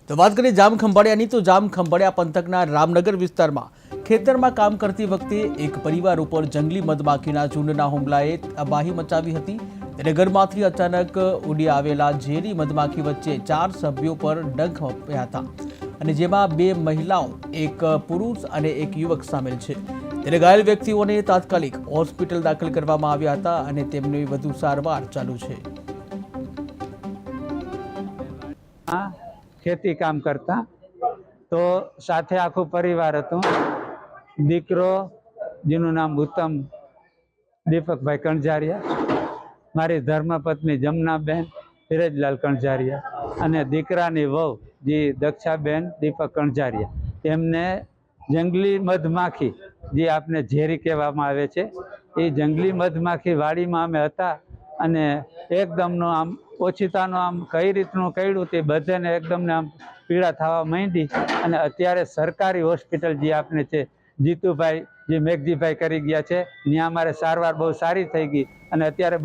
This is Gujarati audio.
તો વાત કરીએ જામખંભાળિયાની તો જામખંભાળિયા પંથકના રામનગર વિસ્તારમાં ખેતરમાં કામ કરતી વખતે એક પરિવાર ઉપર જંગલી મધમાખીના ઝુંડના હુમલાએ તબાહી મચાવી હતી। ત્યારે ઘરમાંથી અચાનક ઉડી આવેલા ઝેરી મધમાખી વચ્ચે 4 સભ્યો પર ડંખ આપ્યા હતા અને જેમાં 2 મહિલાઓ, એક પુરુષ અને એક યુવક સામેલ છે। ત્યારે ઘાયલ વ્યક્તિઓને તાત્કાલિક હોસ્પિટલ દાખલ કરવામાં આવ્યા હતા અને તેમની વધુ સારવાર ચાલુ છે। खेती काम करता तो साथे आखो परिवार हतुं। दीकरो जेनुं नाम उत्तम दीपक भाई कणझारिया, मारी धर्मपत्नी जमुनाबेन धीरजलाल कणझारिया अने दीकरानी वहू जी दक्षाबेन दीपक कणझारिया। तेमने जंगली मधमाखी जे आपने झेरी कहेवामां आवे छे ए जंगली मधमाखी वाड़ीमां अमे हता अने एकदमनो आम ओछितानो आम कई रीतનું કર્યું તે બધાને એકદમને આમ પીડા થવા માંડી અને અત્યારે સરકારી હોસ્પિટલ જે આપને છે જીતુભાઈ જે મેઘજીભાઈ કરી ગયા છે ત્યાં અમારે સારવાર બહુ સારી થઈ ગઈ અને અત્યારે